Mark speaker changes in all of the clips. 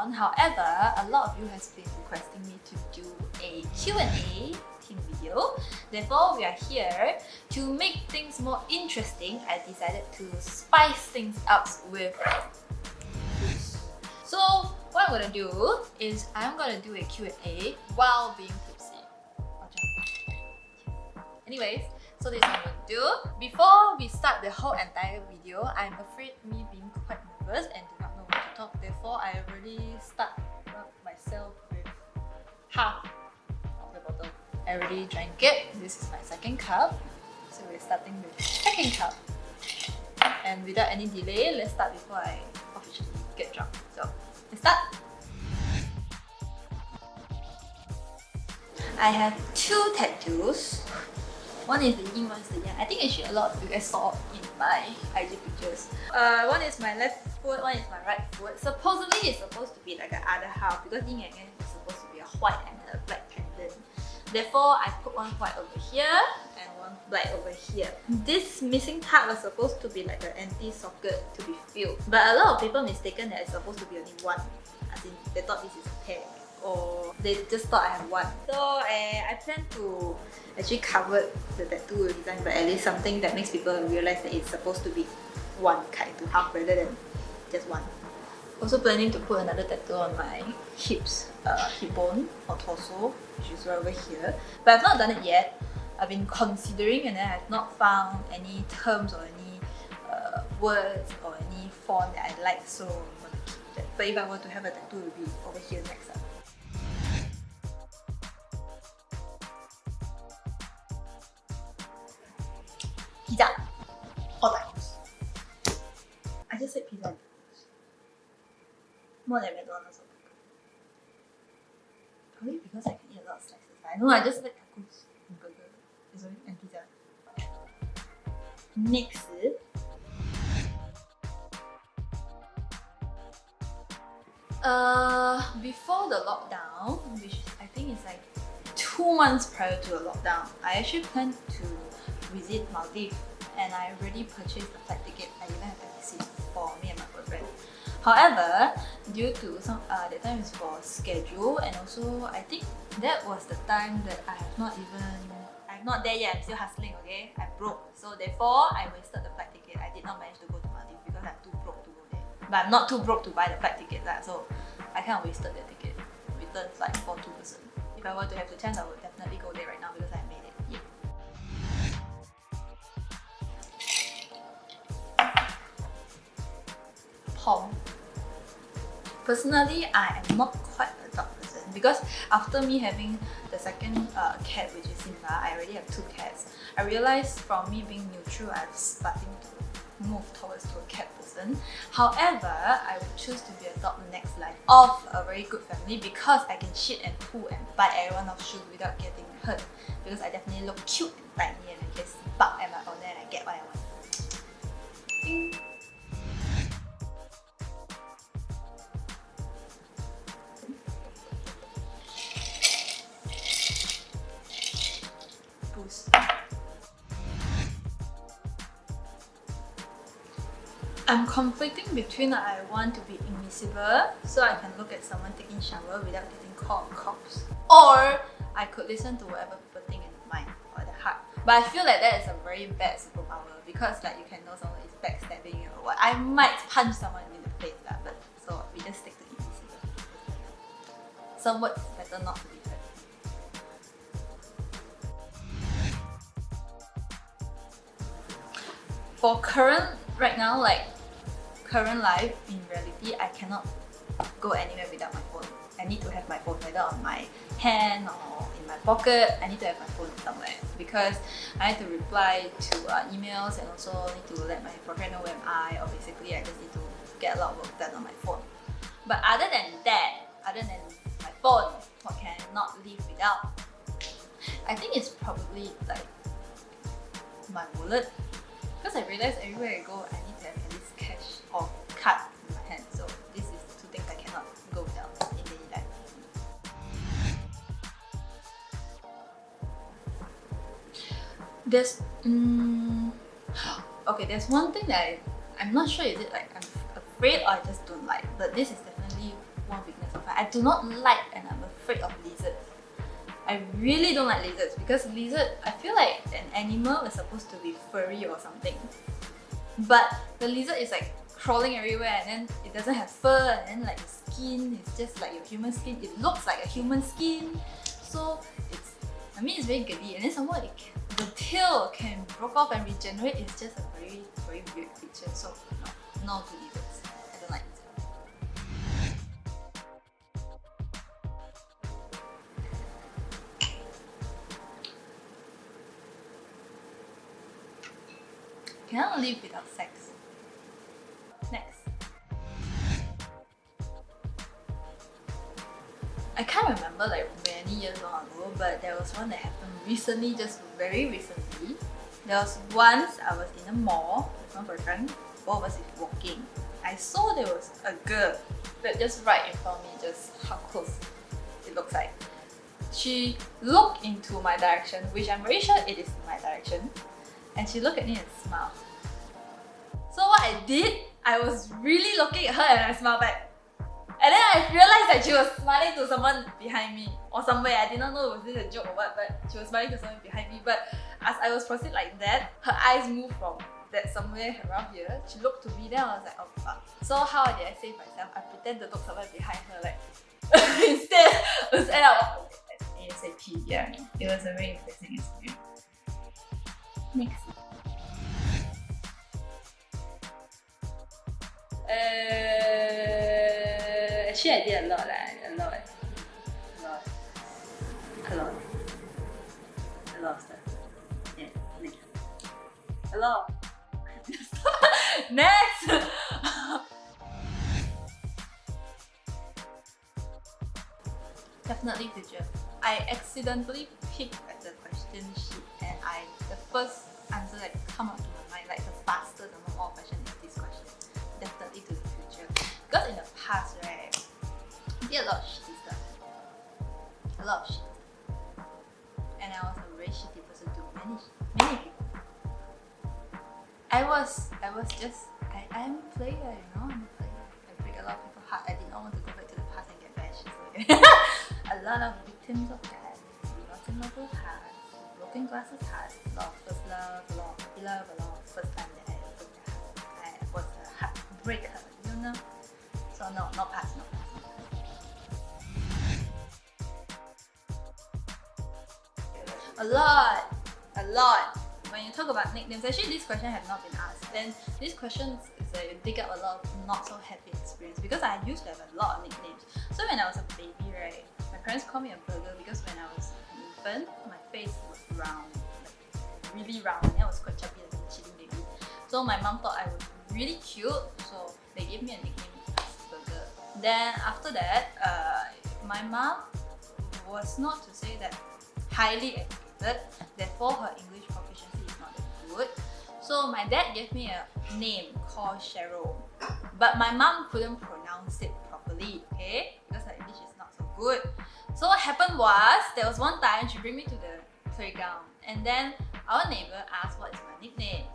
Speaker 1: on. However, a lot of you has been requesting me to do a Q&A team video. Therefore, we are here to make things more interesting. I decided to spice things up with booze. So what I'm gonna do is I'm gonna do a Q&A while being tipsy. Anyways, so this is what I'm gonna do. Before we start the whole entire video, I'm afraid me being quite nervous and do not know what to talk. Therefore, I already start myself with half of the bottle. I already drank it. This is my second cup. So we're starting with the second cup. And without any delay, let's start before I officially get drunk. So let's start. I have two tattoos. One is the yin, one is the yang. I think actually a lot of you guys saw in my IG pictures. One is my left foot, one is my right foot. Supposedly it's supposed to be like the other half because yin and yang is supposed to be a white and a black pendant. Therefore, I put one white over here and one black over here. This missing tab was supposed to be like an empty socket to be filled. But a lot of people mistaken that it's supposed to be only one. As in, they thought this is a pair. Or they just thought I have one. So I plan to actually cover the tattoo design, but at least something that makes people realize that it's supposed to be one cut into half rather than just one. Also planning to put another tattoo on my hips, hip bone or torso, which is right over here. But I've not done it yet. I've been considering and then I've not found any terms or any words or any font that I like, so I'm gonna keep that. But if I were to have a tattoo, it would be over here next up. Pizza or tacos. I just said pizza. More than McDonald's or burger. Probably because I can eat a lot of slices. I know I just like tacos and burger. And pizza. Next. Before the lockdown, which I think is like 2 months prior to the lockdown, I actually planned to visit Maldives and I already purchased the flight ticket. I even have the receipt for me and my boyfriend. However, due to some that time is for schedule and also I think that was the time that I'm not there yet, I'm still hustling, okay? I'm broke. So therefore, I wasted the flight ticket. I did not manage to go to Maldives because I'm too broke to go there. But I'm not too broke to buy the flight ticket, so I kind of wasted the ticket. Return flight for 2 person. If I were to have the chance, I would definitely go there right now because I made it. Yeah. Pom. Personally, I am not quite a dog person because after me having the second cat, which is Simba, I already have 2 cats. I realized from me being neutral, I'm starting to move towards to a cat person. However, I would choose to be a dog next life of a very good family because I can shit and poo and bite everyone off shoes without getting hurt. Because I definitely look cute and tiny and I just bark at my owner and I get what I want. Ding. Boost. I'm conflicting between I want to be invisible so I can look at someone taking shower without getting called cops, or I could listen to whatever people think in the mind or the heart. But I feel like that is a very bad superpower because like you can know someone is backstabbing you or what. I might punch someone in the face, but so we just stick to invisible. Some words better not to be heard. For right now, like current life, in reality, I cannot go anywhere without my phone. I need to have my phone either on my hand or in my pocket. I need to have my phone somewhere because I need to reply to emails and also need to let my boyfriend know where I, or basically I just need to get a lot of work done on my phone. But other than that, other than my phone, what can I not live without? I think it's probably like my wallet. Because I realized everywhere I go, I need to have at least cash or card in my hand. So this is 2 things I cannot go without in daily life. There's okay, there's one thing that I'm not sure is it like I'm afraid or I just don't like, but this is definitely one weakness I do not like and I'm afraid of lizards. I really don't like lizards because lizard, I feel like an animal is supposed to be furry or something. But the lizard is like crawling everywhere and then it doesn't have fur and then like the skin is just like your human skin. It looks like a human skin. So it's, I mean it's very giddy and then somehow the tail can broke off and regenerate. It's just a very, very weird creature. So no to lizards. I don't like lizards. Cannot live without sex. Next. I can't remember like many years long ago, but there was one that happened recently, just very recently. There was once I was in a mall with my boyfriend, both of us is walking. I saw there was a girl that just right in front of me, just how close it looks like. She looked into my direction, which I'm very sure it is my direction, and she looked at me and smiled. So what I did, I was really looking at her and I smiled back. And then I realized that she was smiling to someone behind me or somewhere. I did not know was this a joke or what, but she was smiling to someone behind me. But as I was proceeding like that, her eyes moved from that somewhere around here. She looked to me, then I was like, oh fuck. So how did I save myself? I pretend to look somewhere behind her, like instead of ASAP. Yeah, it was a very interesting experience. Next. Actually I did a lot of stuff. Yeah, next. A lot. Next! Definitely future. I accidentally picked at the question sheet and the first answer that come up to my mind, like the fastest among all questions is this question. Definitely to the future. Because in the past, right, I did a lot of shitty stuff. A lot of shitty stuff. And I was a very shitty person to many people. I'm a player, you know, I'm a player. I break a lot of people's heart. I did not want to go back to the past and get bashed. So a lot of victims of that. Rotten lovers' hearts, broken glasses hearts, a lot of first love, a lot of puppy love, a lot of first time that I broke their heart. I was a heartbreaker, you know? So no, not past, not past. A lot. When you talk about nicknames, actually this question has not been asked. Then this question is you dig up a lot of not so happy experience because I used to have a lot of nicknames. So when I was a baby, right, my parents called me a burger because when I was an infant, my face was round, like really round, and I was quite chubby as a chili baby. So my mom thought I was really cute, so they gave me a nickname as burger. Then after that, my mom was not to say that highly educated, therefore her English proficiency is not that good. So my dad gave me a name called Cheryl, but my mom couldn't pronounce it properly, okay? Because her English is not so good. So what happened was, there was one time she bring me to the playground and then our neighbor asked what is my nickname.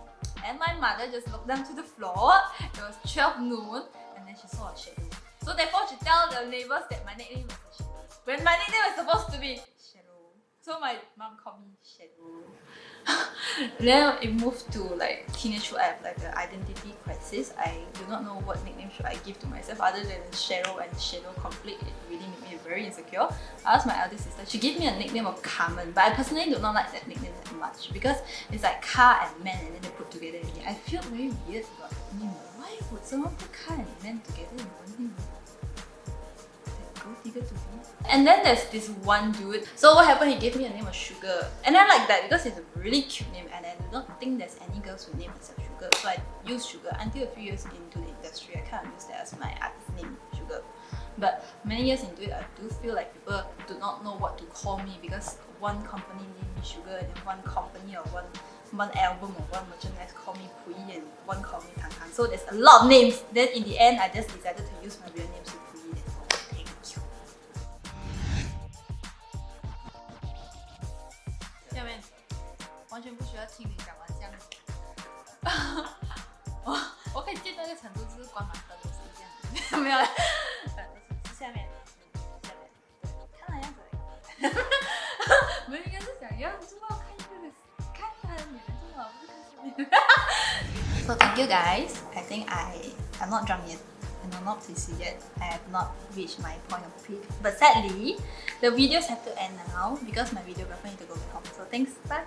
Speaker 1: And my mother just looked down to the floor, it was 12 noon, and then she saw a shadow. So therefore she tell the neighbors that my nickname was a shadow. When my nickname was supposed to be Shadow. So my mom called me Shadow. Then it moved to like teenagehood. I have like an identity crisis. I do not know what nickname should I give to myself other than Shadow and Shadow conflict. It really made me very insecure. I asked my elder sister, she gave me a nickname of Carmen, but I personally do not like that nickname that much because it's like car and man and then they put together in it. I feel very weird about that name. Why would someone put car and man together in one name? Go figure to be. And then there's this one dude. So what happened, he gave me a name of Sugar. And I like that because it's a really cute name and I do not think there's any girls who name themselves Sugar. So I use Sugar until a few years into the industry. I kind of use that as my artist name, Sugar. But many years into it, I do feel like people do not know what to call me because one company named me Sugar and then one company or one album or one merchandise call me Pui Yi and one call me Tang Tang. So there's a lot of names. Then in the end, I just decided to use my real name, so Pui Yi. Thank you. 下面完全不需要听你讲完这样子。我可以见到一个程度，就是关满灯都是一样的，没有了。是下面。So thank you guys. I think I'm not drunk yet. I'm not pissy yet. I have not reached my point of peak. But sadly, the videos have to end now because my videographer needs to go home. So thanks, bye.